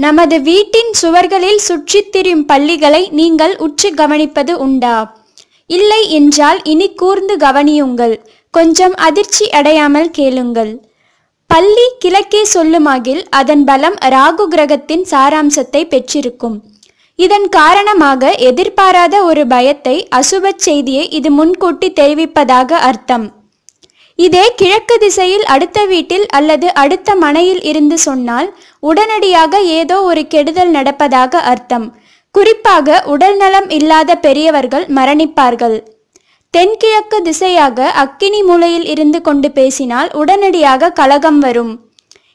நமது வீட்டின் சுவர்களில் சுற்றித் திரியும் பல்லிகளை நீங்கள் உற்று கவனிப்பது உண்டா? இல்லை என்றால் இனி கூர்ந்து கவனியுங்கள். கொஞ்சம் அதிர்ச்சி அடையாமல் கேளுங்கள். பல்லி கிழக்கே சொல்லுமாகில் அதன் பலம் ராகு கிரகத்தின் சாராம்சத்தை பெற்றிருக்கும். இதன் காரணமாக எதிர்பாராத ஒரு பயத்தை, அசுபச் செய்தியை இது முன்கூட்டி தெரிவிப்பதாக அர்த்தம். இதே கிழக்கு திசையில் அடுத்த வீட்டில் அல்லது அடுத்த மனையில் இருந்து சொன்னால் உடனடியாக ஏதோ ஒரு கெடுதல் நடப்பதாக அர்த்தம். குறிப்பாக உடல் நலம் இல்லாத பெரியவர்கள் மரணிப்பார்கள். தென்கிழக்கு திசையாக அக்கினி மூலையில் இருந்து கொண்டு பேசினால் உடனடியாக கலகம் வரும்.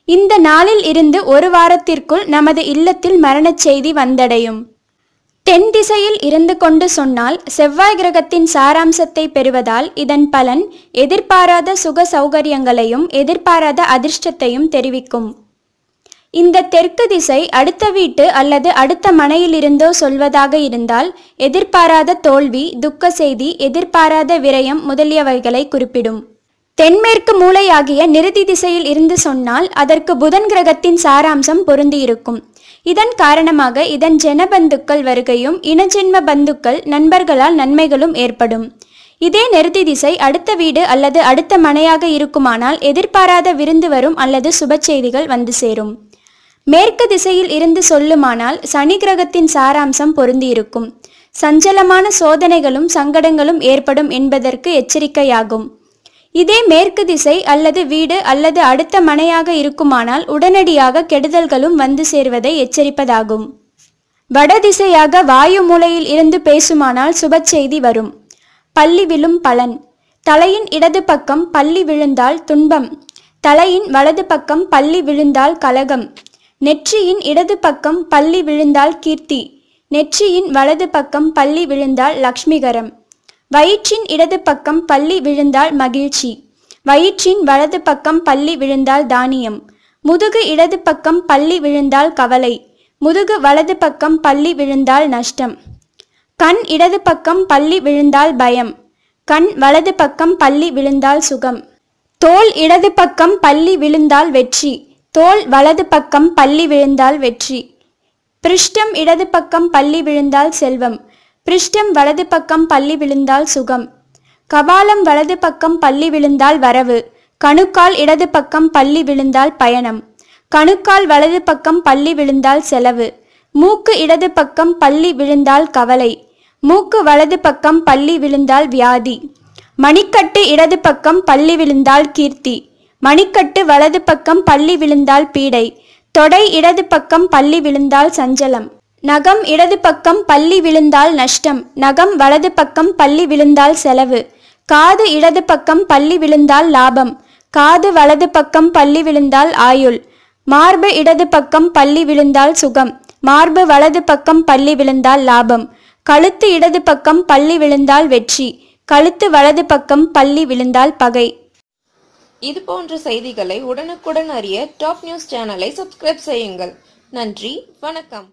இந்த நாளில் இருந்து ஒரு வாரத்திற்குள் நமது இல்லத்தில் மரணச் செய்தி வந்தடையும். தென் திசையில் இருந்து கொண்டு சொன்னால் செவ்வாய் கிரகத்தின் சாராம்சத்தை பெறுவதால் இதன் பலன் எதிர்பாராத சுக சௌகரியங்களையும் எதிர்பாராத அதிர்ஷ்டத்தையும் தெரிவிக்கும். இந்த தெற்கு திசை அடுத்த வீட்டு அல்லது அடுத்த மனையில் இருந்தோ சொல்வதாக இருந்தால் எதிர்பாராத தோல்வி, துக்க செய்தி, எதிர்பாராத விரயம் முதலியவைகளை குறிப்பிடும். தென்மேற்கு மூலையாகிய நிருதி திசையில் இருந்து சொன்னால் அதற்கு புதன் கிரகத்தின் சாராம்சம் பொருந்தியிருக்கும். இதன் காரணமாக இதன் ஜனபந்துக்கள் வருகையும் இனஜென்ம பந்துக்கள் நண்பர்களால் நன்மைகளும் ஏற்படும். இதே நிருதி திசை அடுத்த வீடு அல்லது அடுத்த மனையாக இருக்குமானால் எதிர்பாராத விருந்து வரும் அல்லது சுப செய்திகள் வந்து சேரும். மேற்கு திசையில் இருந்து சொல்லுமானால் சனி கிரகத்தின் சாராம்சம் பொருந்தியிருக்கும். சஞ்சலமான சோதனைகளும் சங்கடங்களும் ஏற்படும் என்பதற்கு எச்சரிக்கையாகும். இதே மேற்கு திசை அல்லது வீடு அல்லது அடுத்த மனையாக இருக்குமானால் உடனடியாக கெடுதல்களும் வந்து சேர்வதை எச்சரிப்பதாகும். வடதிசையாக வாயு மூலையில் இருந்து பேசுமானால் சுப செய்தி வரும். பல்லி விழும் பலன். தலையின் இடது பக்கம் பல்லி விழுந்தால் துன்பம். தலையின் வலது பக்கம் பல்லி விழுந்தால் கலகம். நெற்றியின் இடது பக்கம் பல்லி விழுந்தால் கீர்த்தி. நெற்றியின் வலது பக்கம் பல்லி விழுந்தால் லக்ஷ்மிகரம். வயிற்றின் இடது பக்கம் பல்லி விழுந்தால் மகிழ்ச்சி. வயிற்றின் வலது பக்கம் பல்லி விழுந்தால் தானியம். முதுகு இடது பக்கம் பல்லி விழுந்தால் கவலை. முதுகு வலது பக்கம் பல்லி விழுந்தால் நஷ்டம். கண் இடது பக்கம் பல்லி விழுந்தால் பயம். கண் வலது பக்கம் பல்லி விழுந்தால் சுகம். தோள் இடது பக்கம் பல்லி விழுந்தால் வெற்றி. தோள் வலது பக்கம் பல்லி விழுந்தால் வெற்றி. பிருஷ்டம் இடது பக்கம் பல்லி விழுந்தால் செல்வம். பிருஷ்டம் வலது பக்கம் பல்லி விழுந்தால் சுகம். கபாலம் வலது பக்கம் பல்லி விழுந்தால் வரவு. கணுக்கால் இடது பக்கம் பல்லி விழுந்தால் பயணம். கணுக்கால் வலது பக்கம் பல்லி விழுந்தால் செலவு. மூக்கு இடது பக்கம் பல்லி விழுந்தால் கவலை. மூக்கு வலது பக்கம் பல்லி விழுந்தால் வியாதி. மணிக்கட்டு இடது பக்கம் பல்லி விழுந்தால் கீர்த்தி. மணிக்கட்டு வலது பக்கம் பல்லி விழுந்தால் பீடை. தொடை இடது பக்கம் பல்லி விழுந்தால் சஞ்சலம். நகம் இடது பக்கம் பல்லி விழுந்தால் நஷ்டம். நகம் வலது பக்கம் பல்லி விழுந்தால் செலவு. காது இடது பக்கம் பல்லி விழுந்தால் லாபம். காது வலது பக்கம் பல்லி விழுந்தால் ஆயுள். மார்பு இடது பக்கம் பல்லி விழுந்தால் சுகம். மார்பு வலது பக்கம் பல்லி விழுந்தால் லாபம். கழுத்து இடது பக்கம் பல்லி விழுந்தால் வெற்றி. கழுத்து வலது பக்கம் பல்லி விழுந்தால் பகை. இது போன்ற செய்திகளை உடனுக்குடன் அறிய டாப் நியூஸ் சேனலை சப்ஸ்கிரைப் செய்யுங்கள். நன்றி, வணக்கம்.